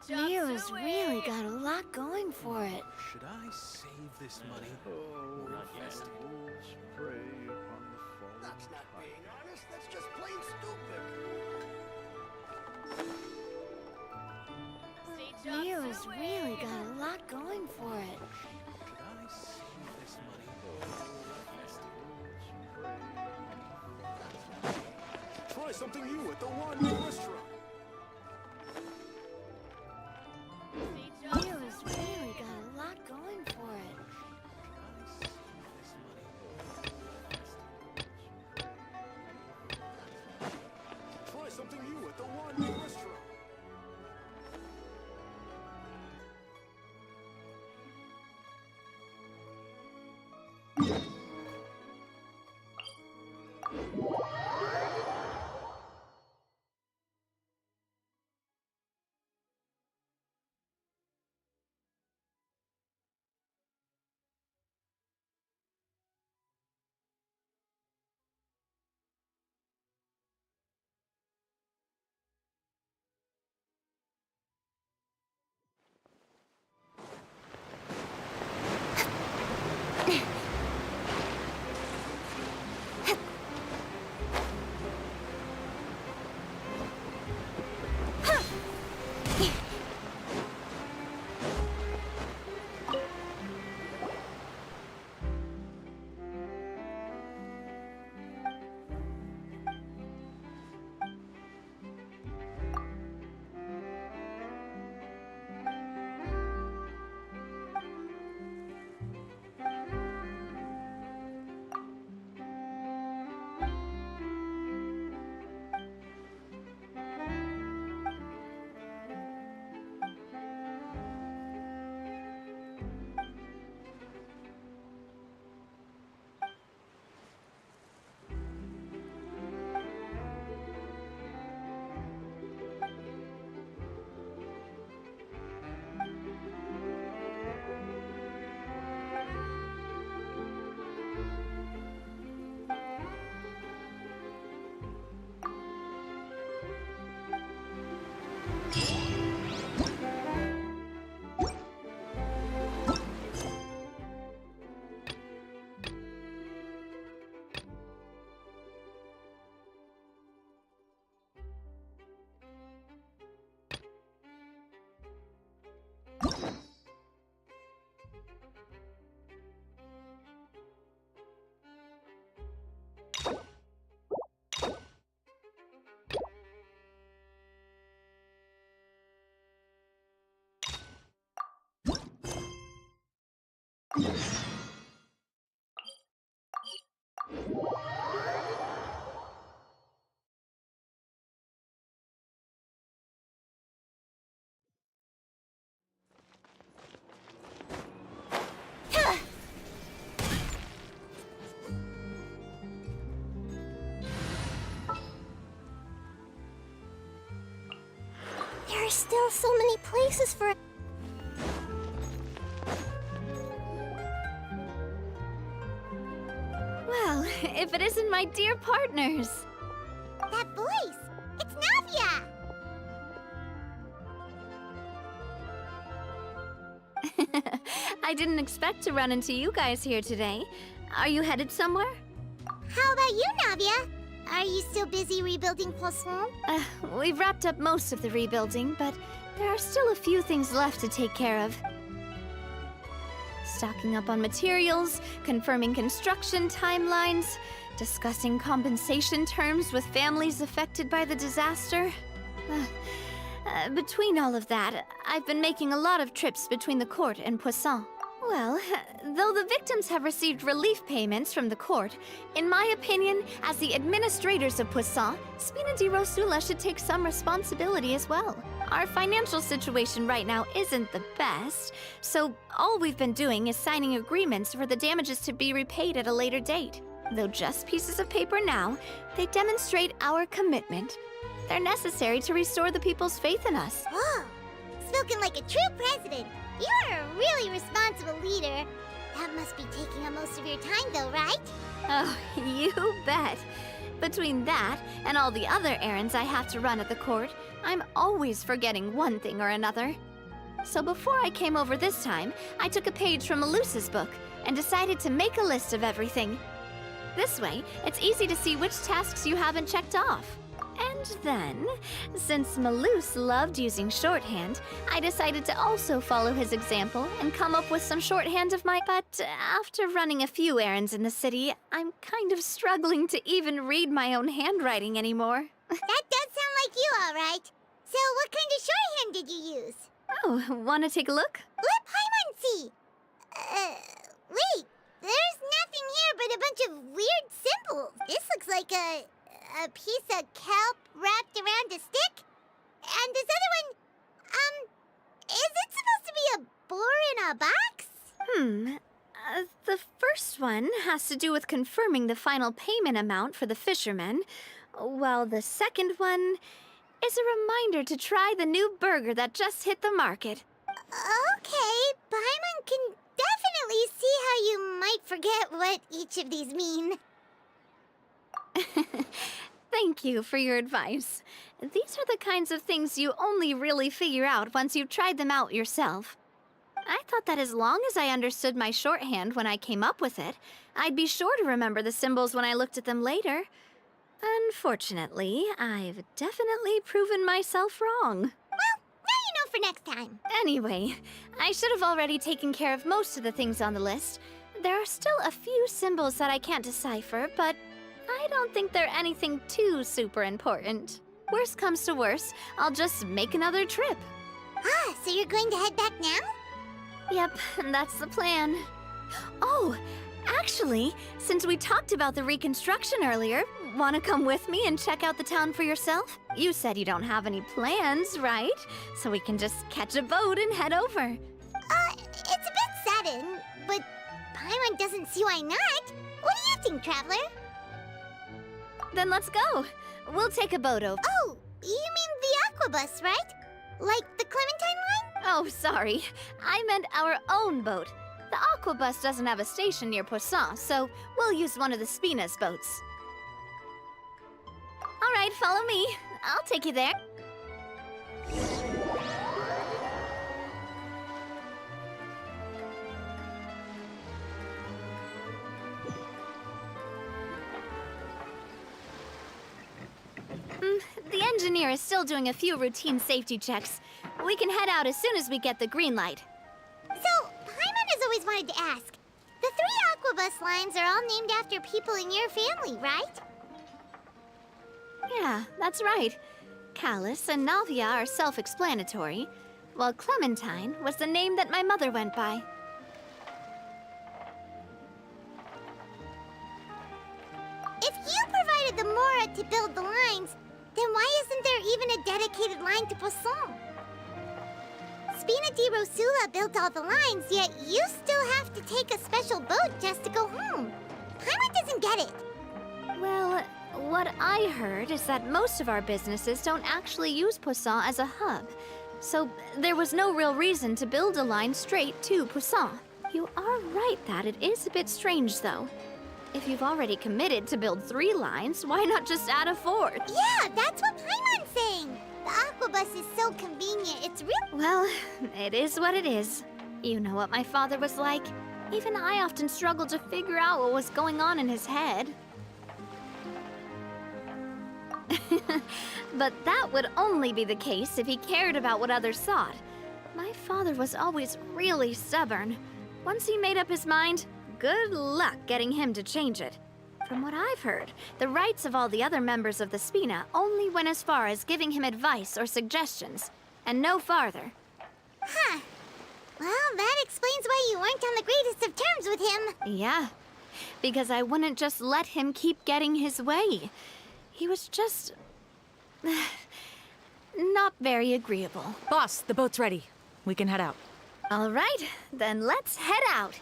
Nero's really got a lot going for it. Should I save this money? Oh, Not yet. wolves prey upon the fallen. That's not being honest, that's just plain stupid. Nero's really got a lot going for it. Should I save this money? Try something new at the One restaurant. Nero's really got a lot going for it. Try something new at the One restaurant. There are still so many places for... Well, if it isn't my dear partners. That voice! It's Navia! I didn't expect to run into you guys here today. Are you headed somewhere? How about you, Navia? Are you still busy rebuilding Poisson? We've wrapped up most of the rebuilding, but there are still a few things left to take care of. Stocking up on materials, confirming construction timelines, discussing compensation terms with families affected by the disaster. Between all of that, I've been making a lot of trips between the court and Poisson. Well, though the victims have received relief payments from the court, in my opinion, as the administrators of Poisson, Spina di Rosula should take some responsibility as well. Our financial situation right now isn't the best, so all we've been doing is signing agreements for the damages to be repaid at a later date. Though just pieces of paper now, they demonstrate our commitment. They're necessary to restore the people's faith in us. Whoa! Spoken like a true president. You're a really responsible leader. That must be taking up most of your time though, right? Oh, you bet. Between that and all the other errands I have to run at the court, I'm always forgetting one thing or another. So before I came over this time, I took a page from Melusa's book and decided to make a list of everything. This way, it's easy to see which tasks you haven't checked off. And then, since Melus loved using shorthand, I decided to also follow his example and come up with some shorthand of my... But after running a few errands in the city, I'm kind of struggling to even read my own handwriting anymore. That does sound like you, all right. So what kind of shorthand did you use? Oh, wanna take a look? Let Paimon see. Wait. There's nothing here but a bunch of weird symbols. This looks like a piece of kelp wrapped around a stick. And this other one, is it supposed to be a boar in a box? The first one has to do with confirming the final payment amount for the fishermen, while the second one is a reminder to try the new burger that just hit the market. Okay, Paimon can definitely see how you might forget what each of these mean. Thank you for your advice. These are the kinds of things you only really figure out once you've tried them out yourself. I thought that as long as I understood my shorthand when I came up with it, I'd be sure to remember the symbols when I looked at them later. Unfortunately, I've definitely proven myself wrong. Well, now you know for next time. Anyway, I should have already taken care of most of the things on the list. There are still a few symbols that I can't decipher, but I don't think they're anything too super important. Worst comes to worst, I'll just make another trip. Ah, so you're going to head back now? Yep, that's the plan. Oh, actually, since we talked about the reconstruction earlier, want to come with me and check out the town for yourself? You said you don't have any plans, right? So we can just catch a boat and head over. It's a bit sudden, but Paimon doesn't see why not. What do you think, Traveler? Then let's go. We'll take a boat over. Oh, you mean the Aquabus, right? Like the Clementine line? Oh, sorry. I meant our own boat. The Aquabus doesn't have a station near Poisson, so we'll use one of the Spina's boats. All right, follow me. I'll take you there. The engineer is still doing a few routine safety checks. We can head out as soon as we get the green light. So, Paimon has always wanted to ask. The 3 Aquabus lines are all named after people in your family, right? Yeah, that's right. Callus and Navia are self-explanatory, while Clementine was the name that my mother went by. If you provided the Mora to build the lines, then why isn't there even a dedicated line to Poisson? Spina di Rosula built all the lines, yet you still have to take a special boat just to go home. Paimon doesn't get it. Well, what I heard is that most of our businesses don't actually use Poisson as a hub, so there was no real reason to build a line straight to Poisson. You are right that it is a bit strange, though. If you've already committed to build 3 lines, why not just add a 4th? Yeah, that's what Paimon's saying. The Aquabus is so convenient, it's real. Well, it is what it is. You know what my father was like. Even I often struggled to figure out what was going on in his head. But that would only be the case if he cared about what others thought. My father was always really stubborn. Once he made up his mind, good luck getting him to change it. From what I've heard, the rights of all the other members of the Spina only went as far as giving him advice or suggestions, and no farther. Huh. Well, that explains why you weren't on the greatest of terms with him. Yeah, because I wouldn't just let him keep getting his way. He was just... not very agreeable. Boss, the boat's ready. We can head out. All right, then let's head out.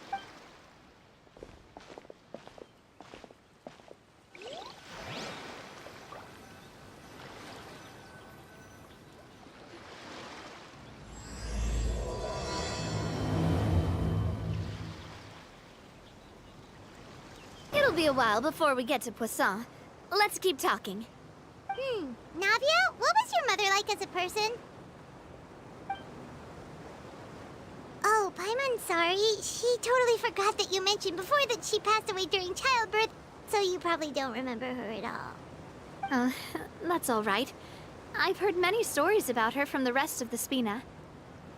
It'll be a while before we get to Poisson. Let's keep talking. Navia, what was your mother like as a person? Oh, Paimon, sorry. She totally forgot that you mentioned before that she passed away during childbirth, so you probably don't remember her at all. That's all right. I've heard many stories about her from the rest of the Spina.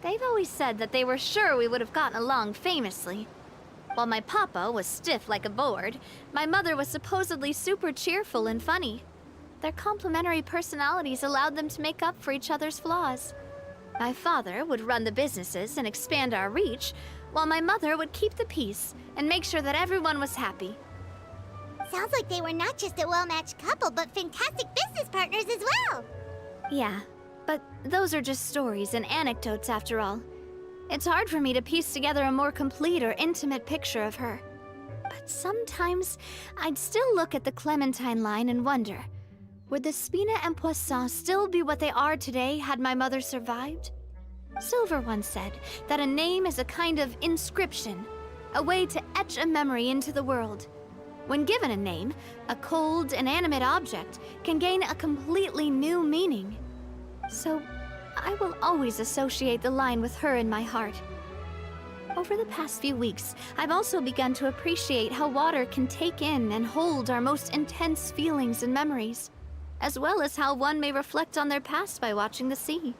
They've always said that they were sure we would have gotten along famously. While my papa was stiff like a board, my mother was supposedly super cheerful and funny. Their complementary personalities allowed them to make up for each other's flaws. My father would run the businesses and expand our reach, while my mother would keep the peace and make sure that everyone was happy. Sounds like they were not just a well-matched couple, but fantastic business partners as well. Yeah, but those are just stories and anecdotes after all. It's hard for me to piece together a more complete or intimate picture of her. But sometimes, I'd still look at the Clementine line and wonder, would the Spina and Poisson still be what they are today had my mother survived? Silver once said that a name is a kind of inscription, a way to etch a memory into the world. When given a name, a cold, inanimate object can gain a completely new meaning. So, I will always associate the line with her in my heart. Over the past few weeks, I've also begun to appreciate how water can take in and hold our most intense feelings and memories, as well as how one may reflect on their past by watching the sea.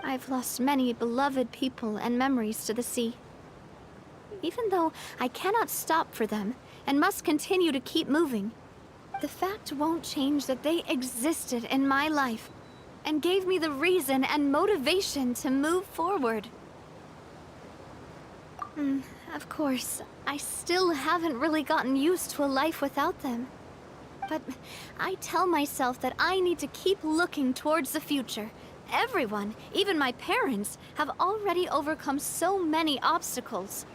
I've lost many beloved people and memories to the sea. Even though I cannot stop for them and must continue to keep moving, the fact won't change that they existed in my life and gave me the reason and motivation to move forward. Of course, I still haven't really gotten used to a life without them. But I tell myself that I need to keep looking towards the future. Everyone, even my parents, have already overcome so many obstacles.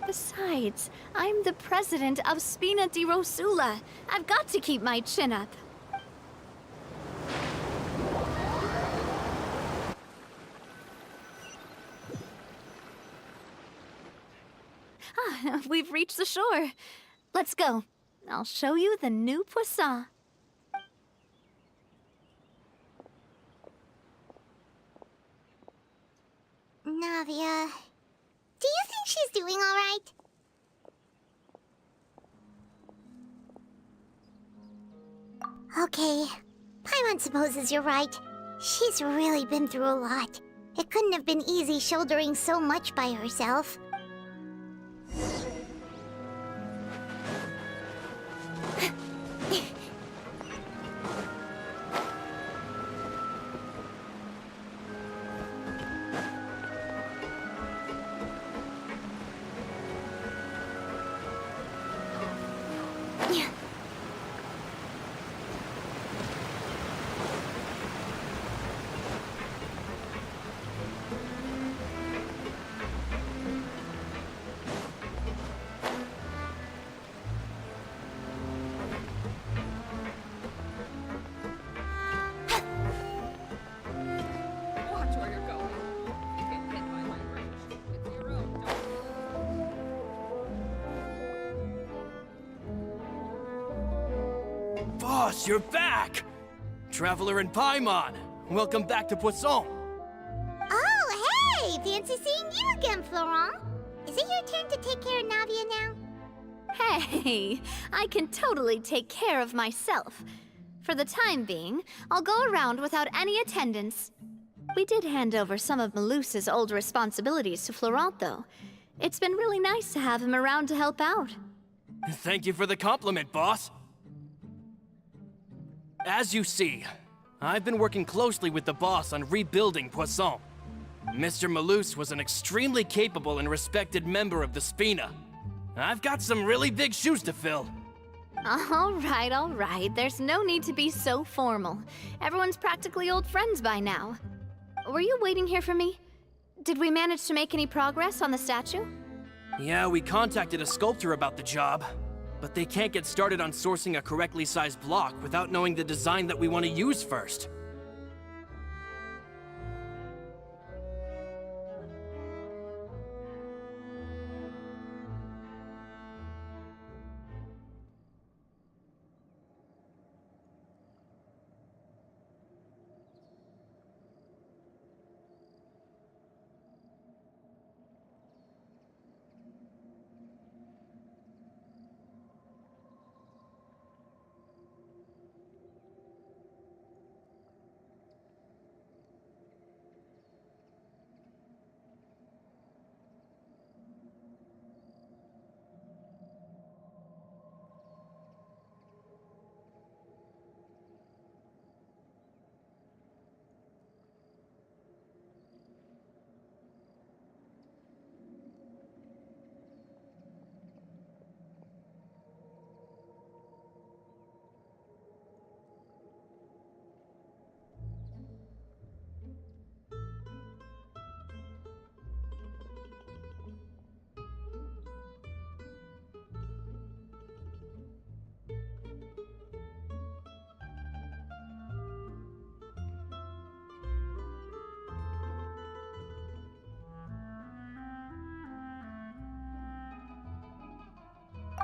Besides, I'm the president of Spina di Rosula. I've got to keep my chin up. We've reached the shore. Let's go. I'll show you the new Poisson. Navia, do you think she's doing all right? Okay, Paimon supposes you're right. She's really been through a lot. It couldn't have been easy shouldering so much by herself. Watch where you're going. You get hit by my wrench. It's your own, don't Boss, you're back! Traveler and Paimon, welcome back to Poisson. Oh, hey! Fancy seeing you again, Florent. Is it your turn to take care of Navia now? Hey, I can totally take care of myself. For the time being, I'll go around without any attendance. We did hand over some of Malus's old responsibilities to Florent, though. It's been really nice to have him around to help out. Thank you for the compliment, boss. As you see, I've been working closely with the boss on rebuilding Poisson. Mr. Malus was an extremely capable and respected member of the Spina. I've got some really big shoes to fill. All right. There's no need to be so formal. Everyone's practically old friends by now. Were you waiting here for me? Did we manage to make any progress on the statue? Yeah, we contacted a sculptor about the job, but they can't get started on sourcing a correctly sized block without knowing the design that we want to use first.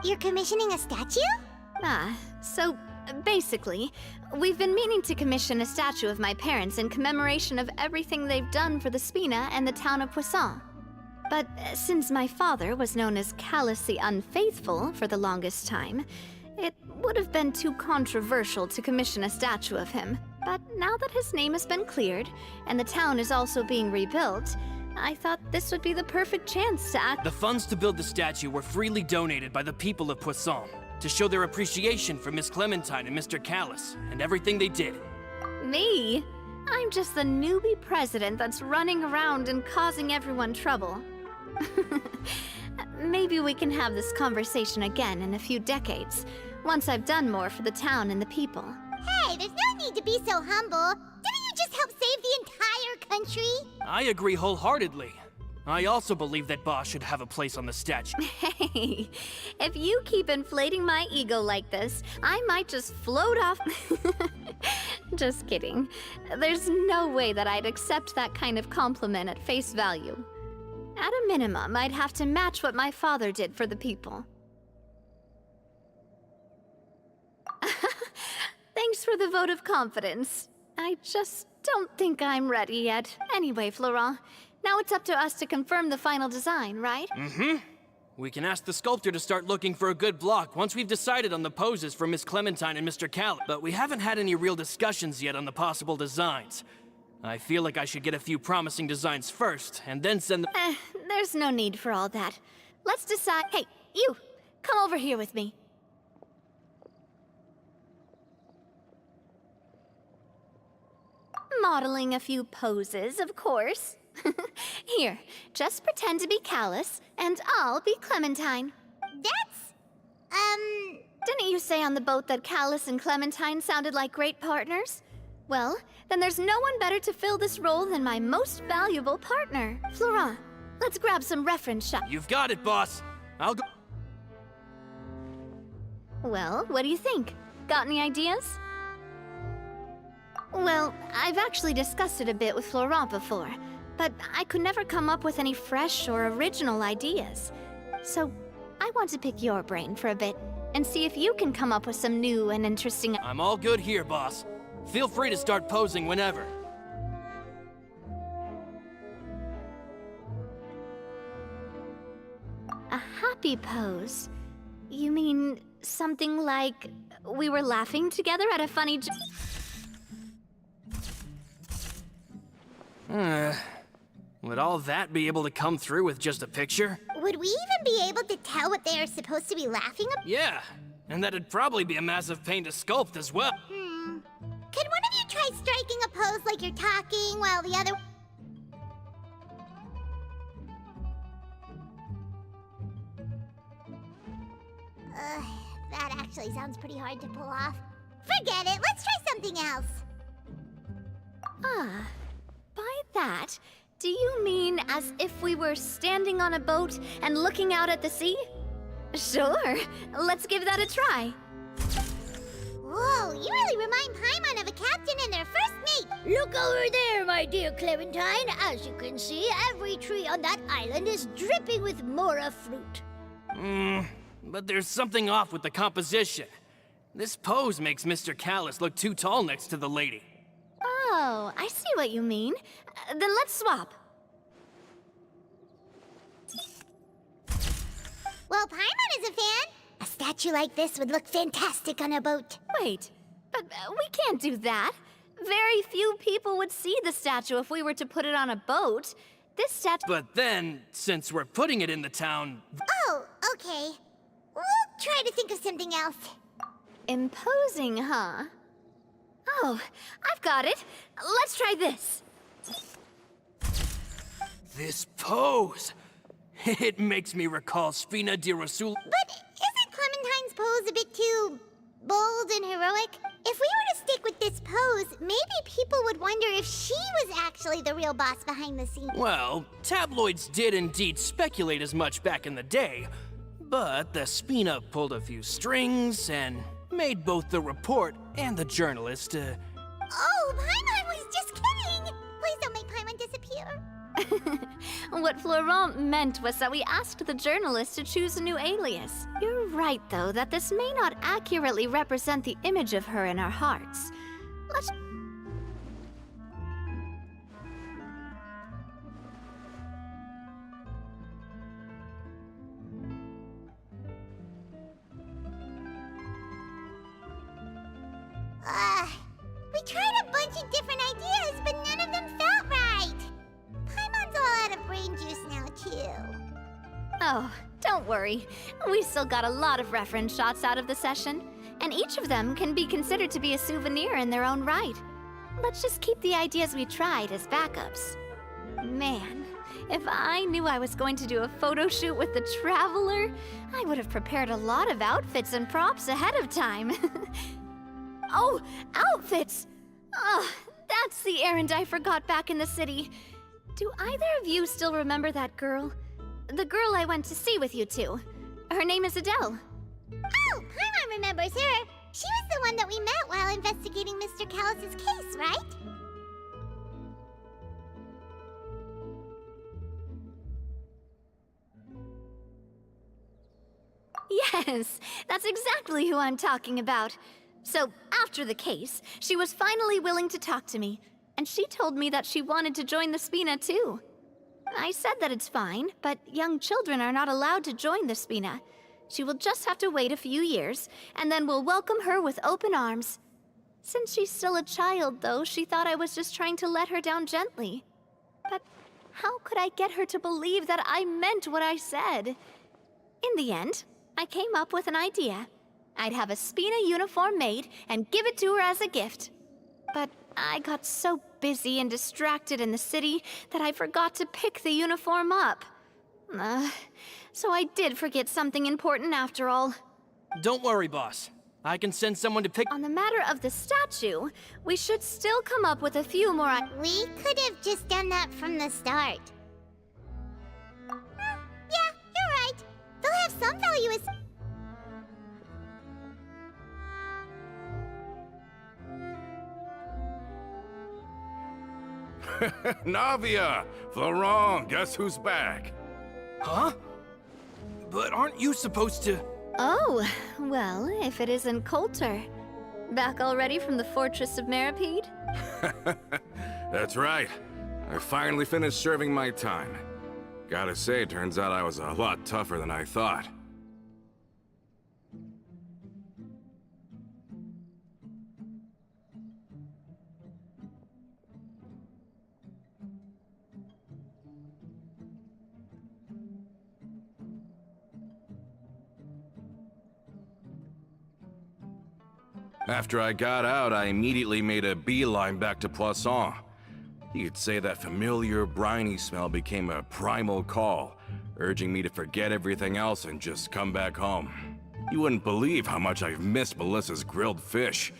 You're commissioning a statue? So basically, we've been meaning to commission a statue of my parents in commemoration of everything they've done for the Spina and the town of Poisson. But since my father was known as Callus the Unfaithful for the longest time, it would have been too controversial to commission a statue of him. But now that his name has been cleared, and the town is also being rebuilt, I thought this would be the perfect chance to act. The funds to build the statue were freely donated by the people of Poisson to show their appreciation for Miss Clementine and Mr. Callus and everything they did. Me? I'm just the newbie president that's running around and causing everyone trouble. Maybe we can have this conversation again in a few decades, once I've done more for the town and the people. Hey, there's no need to be so humble. Didn't you just help save the entire country? I agree wholeheartedly. I also believe that Boss should have a place on the statue. Hey, if you keep inflating my ego like this, I might just float off. Just kidding. There's no way that I'd accept that kind of compliment at face value. At a minimum, I'd have to match what my father did for the people. Thanks for the vote of confidence. I just don't think I'm ready yet. Anyway, Florent, now it's up to us to confirm the final design, right? Mm-hmm. We can ask the sculptor to start looking for a good block once we've decided on the poses for Miss Clementine and Mr. Callus. But we haven't had any real discussions yet on the possible designs. I feel like I should get a few promising designs first, and then send them. There's no need for all that. Let's decide. Hey, you! Come over here with me. Modeling a few poses, of course. Here, just pretend to be Callus, and I'll be Clementine. Didn't you say on the boat that Callus and Clementine sounded like great partners? Well, then there's no one better to fill this role than my most valuable partner. Florent, let's grab some reference shots. You've got it, boss. I'll go. Well, what do you think? Got any ideas? Well, I've actually discussed it a bit with Florent before, but I could never come up with any fresh or original ideas. So, I want to pick your brain for a bit and see if you can come up with some new and interesting. I'm all good here, boss. Feel free to start posing whenever. A happy pose? You mean something like we were laughing together at a funny Would all that be able to come through with just a picture? Would we even be able to tell what they are supposed to be laughing about? Yeah, and that'd probably be a massive pain to sculpt as well. Could one of you try striking a pose like you're talking while the other... That actually sounds pretty hard to pull off. Forget it, let's try something else. By that, do you mean as if we were standing on a boat and looking out at the sea? Sure, let's give that a try. Whoa, you really remind Paimon of a captain and their first mate. Look over there, my dear Clementine. As you can see, every tree on that island is dripping with mora fruit. But there's something off with the composition. This pose makes Mr. Callus look too tall next to the lady. Oh, I see what you mean. Then let's swap. Well, Paimon is a fan. A statue like this would look fantastic on a boat. Wait, but we can't do that. Very few people would see the statue if we were to put it on a boat. This statue... But then, since we're putting it in the town... Oh, okay. We'll try to think of something else. Imposing, huh? Oh, I've got it. Let's try this. This pose! It makes me recall Spina di Rasul. But isn't Clementine's pose a bit too bold and heroic? If we were to stick with this pose, maybe people would wonder if she was actually the real boss behind the scenes. Well, tabloids did indeed speculate as much back in the day, but the Spina pulled a few strings and made both the report and the journalist, Oh, Paimon was just kidding! Please don't make Paimon disappear. What Florent meant was that we asked the journalist to choose a new alias. You're right, though, that this may not accurately represent the image of her in our hearts. Let's... We tried a bunch of different ideas, but none of them felt right. Paimon's all out of brain juice now, too. Oh, don't worry. We still got a lot of reference shots out of the session, and each of them can be considered to be a souvenir in their own right. Let's just keep the ideas we tried as backups. Man, if I knew I was going to do a photo shoot with the Traveler, I would have prepared a lot of outfits and props ahead of time. Oh, outfits! Oh, that's the errand I forgot back in the city. Do either of you still remember that girl? The girl I went to see with you two. Her name is Adele. Oh, Paimon remembers her. She was the one that we met while investigating Mr. Callus's case, right? Yes, that's exactly who I'm talking about. So, after the case, she was finally willing to talk to me, and she told me that she wanted to join the Spina too. I said that it's fine, but young children are not allowed to join the Spina. She will just have to wait a few years, and then we'll welcome her with open arms. Since she's still a child, though, she thought I was just trying to let her down gently. But how could I get her to believe that I meant what I said? In the end, I came up with an idea. I'd have a Spina uniform made and give it to her as a gift. But I got so busy and distracted in the city that I forgot to pick the uniform up. So I did forget something important after all. Don't worry, boss. I can send someone to pick... On the matter of the statue, we should still come up with a few more... We could have just done that from the start. Yeah, you're right. They'll have some value as... Navia! Florent, guess who's back? Huh? But aren't you supposed to... Oh, well, if it isn't Coulter. Back already from the Fortress of Meripede? That's right. I finally finished serving my time. Gotta say, turns out I was a lot tougher than I thought. After I got out, I immediately made a beeline back to Poisson. You could say that familiar briny smell became a primal call, urging me to forget everything else and just come back home. You wouldn't believe how much I've missed Melissa's grilled fish.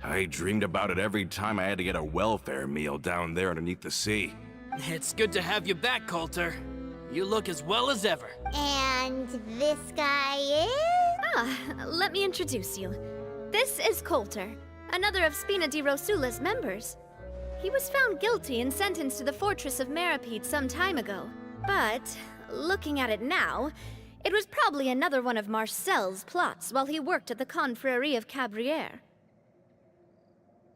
I dreamed about it every time I had to get a welfare meal down there underneath the sea. It's good to have you back, Coulter. You look as well as ever. And this guy is... Let me introduce you. This is Coulter, another of Spina di Rosula's members. He was found guilty and sentenced to the Fortress of Meripede some time ago. But, looking at it now, it was probably another one of Marcel's plots while he worked at the Confrérie of Cabrières.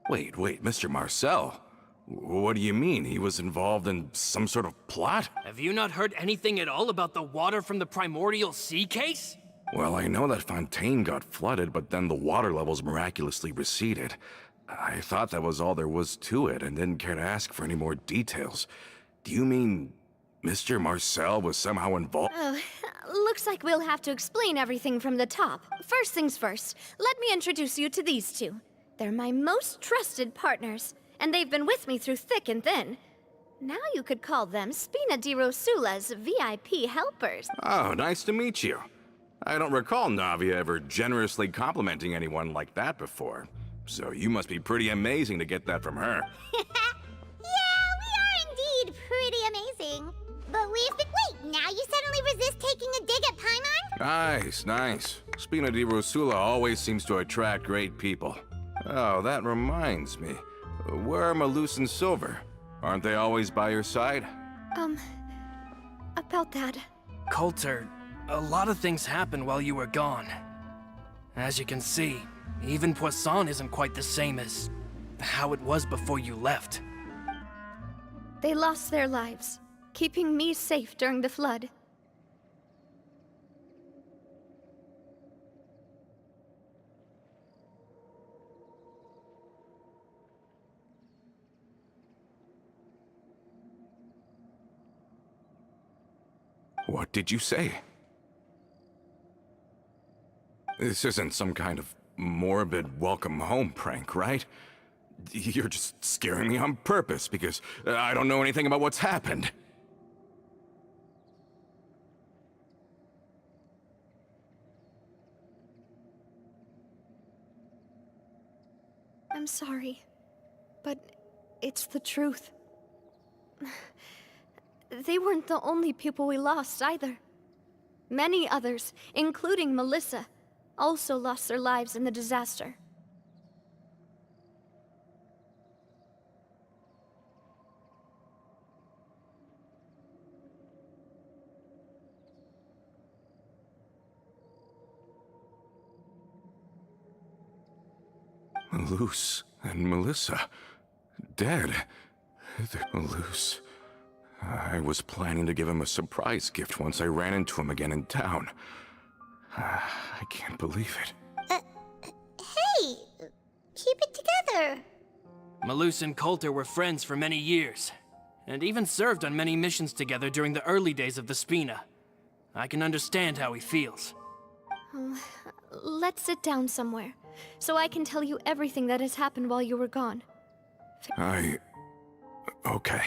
Wait, Mr. Marcel? What do you mean? He was involved in some sort of plot? Have you not heard anything at all about the water from the Primordial Sea case? Well, I know that Fontaine got flooded, but then the water levels miraculously receded. I thought that was all there was to it and didn't care to ask for any more details. Do you mean Mr. Marcel was somehow involved? Oh, looks like we'll have to explain everything from the top. First things first, let me introduce you to these two. They're my most trusted partners, and they've been with me through thick and thin. Now you could call them Spina di Rosula's VIP helpers. Oh, nice to meet you. I don't recall Navia ever generously complimenting anyone like that before. So you must be pretty amazing to get that from her. Yeah, we are indeed pretty amazing. But wait, now you suddenly resist taking a dig at Paimon? Nice. Spina di Rosula always seems to attract great people. Oh, that reminds me. Where are Malus and Silver? Aren't they always by your side? About that. Coulter, a lot of things happened while you were gone. As you can see, even Poisson isn't quite the same as how it was before you left. They lost their lives, keeping me safe during the flood. What did you say? This isn't some kind of morbid welcome home prank, right? You're just scaring me on purpose because I don't know anything about what's happened. I'm sorry, but it's the truth. They weren't the only people we lost, either. Many others, including Melissa, also lost their lives in the disaster. Luce and Melissa, dead. Luce. I was planning to give him a surprise gift once I ran into him again in town. I can't believe it. Hey, keep it together. Malus and Coulter were friends for many years, and even served on many missions together during the early days of the Spina. I can understand how he feels. Let's sit down somewhere, so I can tell you everything that has happened while you were gone. Okay.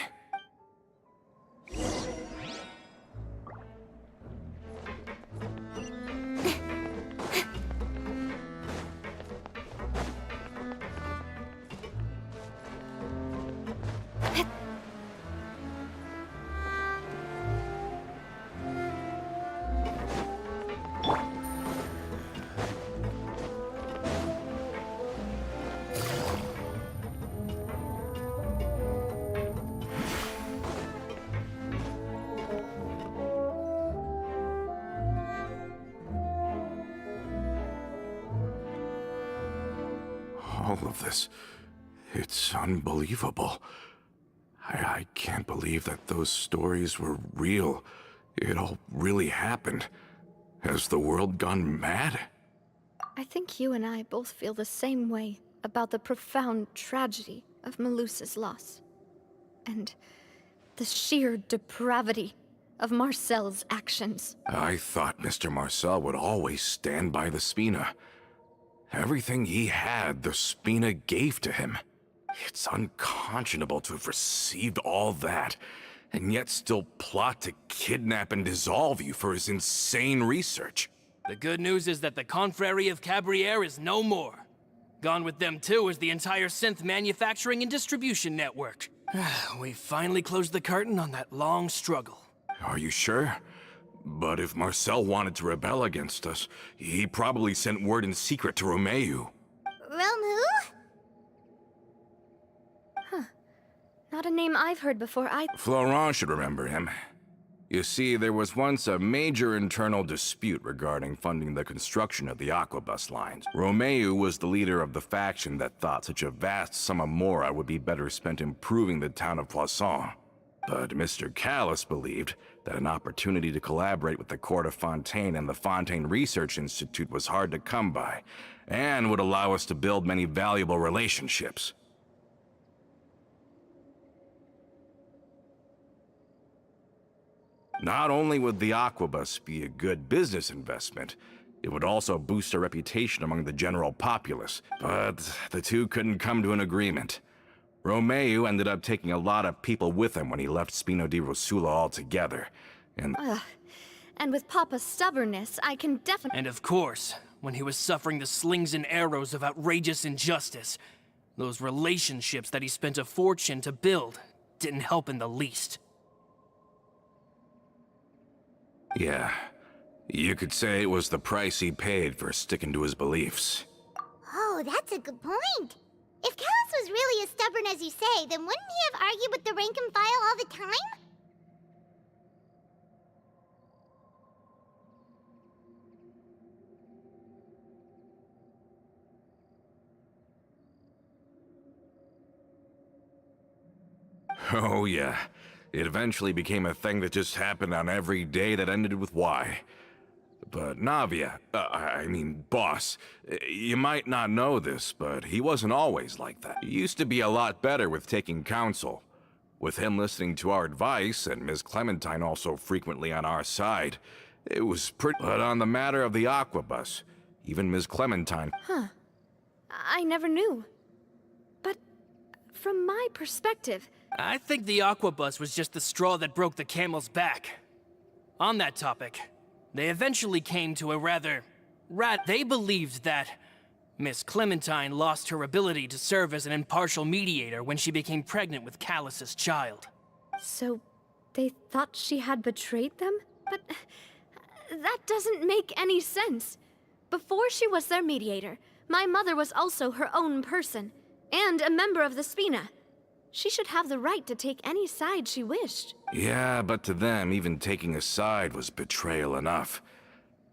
All of this, it's unbelievable. I can't believe that those stories were real. It all really happened. Has the world gone mad? I think you and I both feel the same way about the profound tragedy of Melusa's loss. And the sheer depravity of Marcel's actions. I thought Mr. Marcel would always stand by the Spina. Everything he had, the Spina gave to him. It's unconscionable to have received all that, and yet still plot to kidnap and dissolve you for his insane research. The good news is that the Confrérie of Cabriere is no more. Gone with them too is the entire synth manufacturing and distribution network. We finally closed the curtain on that long struggle. Are you sure? But if Marcel wanted to rebel against us, he probably sent word in secret to Romeu. Romu? Not a name I've heard before either. Florent should remember him. You see, there was once a major internal dispute regarding funding the construction of the Aquabus lines. Romeu was the leader of the faction that thought such a vast sum of mora would be better spent improving the town of Poisson. But Mr. Callis believed that an opportunity to collaborate with the Court of Fontaine and the Fontaine Research Institute was hard to come by, and would allow us to build many valuable relationships. Not only would the Aquabus be a good business investment, it would also boost our reputation among the general populace, but the two couldn't come to an agreement. Romeu ended up taking a lot of people with him when he left Spino di Rosula altogether, and... And with Papa's stubbornness, I can definitely... And of course, when he was suffering the slings and arrows of outrageous injustice, those relationships that he spent a fortune to build didn't help in the least. Yeah, you could say it was the price he paid for sticking to his beliefs. Oh, that's a good point. If Callis was really as stubborn as you say, then wouldn't he have argued with the rank and file all the time? Oh, yeah. It eventually became a thing that just happened on every day that ended with Y. But Navia, boss, you might not know this, but he wasn't always like that. He used to be a lot better with taking counsel. With him listening to our advice, and Ms. Clementine also frequently on our side, it was pretty... But on the matter of the Aquabus, even Ms. Clementine... I never knew. But from my perspective, I think the Aquabus was just the straw that broke the camel's back. On that topic, they eventually came to a they believed that Miss Clementine lost her ability to serve as an impartial mediator when she became pregnant with Callus's child. so they thought she had betrayed them? But that doesn't make any sense. Before she was their mediator, my mother was also her own person, and a member of the Spina. She should have the right to take any side she wished. Yeah, but to them, even taking a side was betrayal enough.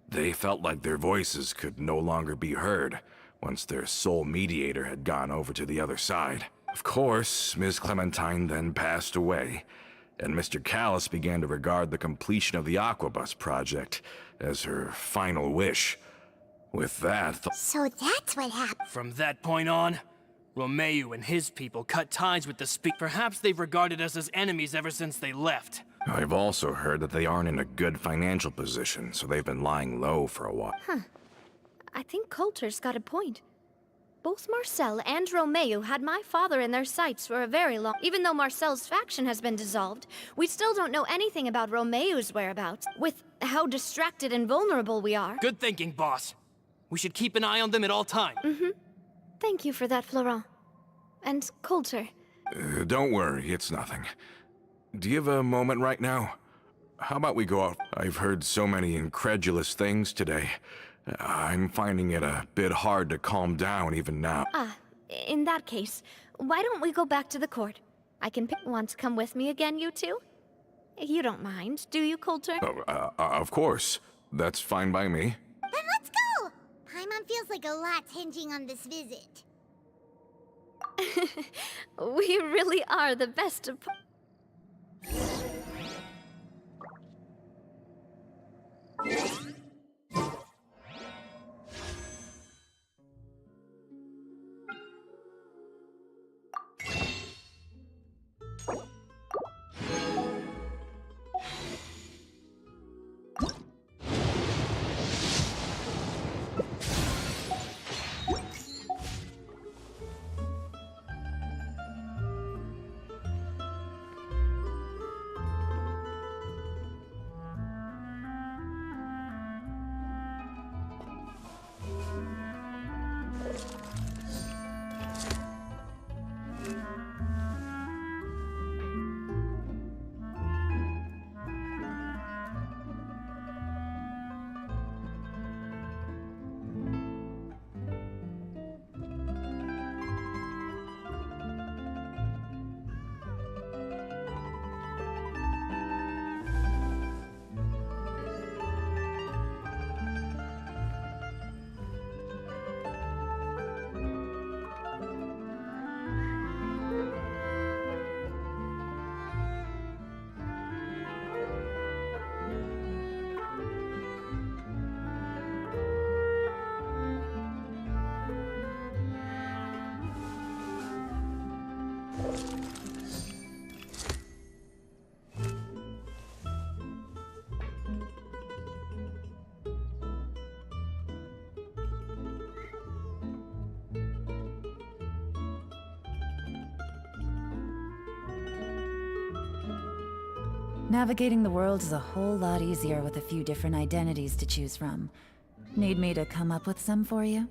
They felt like their voices could no longer be heard once their sole mediator had gone over to the other side. Of course, Ms. Clementine then passed away, and Mr. Callus began to regard the completion of the Aquabus project as her final wish. With that, So that's what happened. From that point on, Romeu and his people cut ties with the Perhaps they've regarded us as enemies ever since they left. I've also heard that they aren't in a good financial position, so they've been lying low for a while. I think Coulter's got a point. Both Marcel and Romeu had my father in their sights for a very long... Even though Marcel's faction has been dissolved, we still don't know anything about Romeu's whereabouts, with how distracted and vulnerable we are. Good thinking, boss. We should keep an eye on them at all times. Thank you for that, Florent. And Coulter. Don't worry, it's nothing. Do you have a moment right now? How about we go out? I've heard so many incredulous things today. I'm finding it a bit hard to calm down even now. In that case, why don't we go back to the court? I can want to come with me again, you two? You don't mind, do you, Coulter? Of course. That's fine by me. Then let's go! Paimon feels like a lot's hinging on this visit. We really are the best of... Navigating the world is a whole lot easier with a few different identities to choose from. Need me to come up with some for you?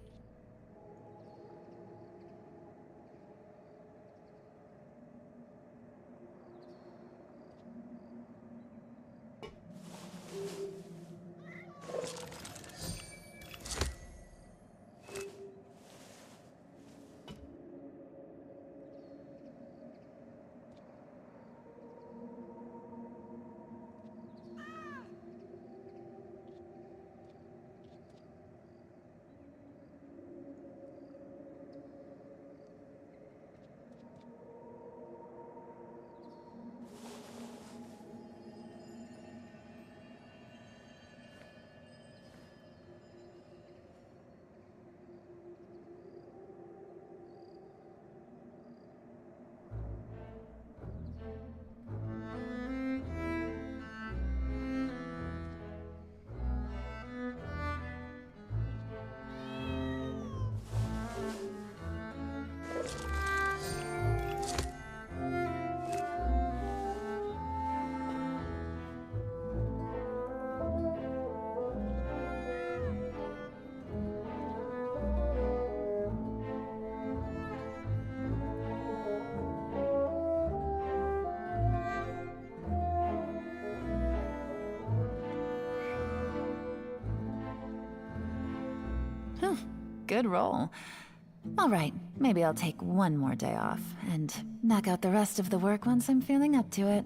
Good roll. All right, maybe I'll take one more day off and knock out the rest of the work once I'm feeling up to it.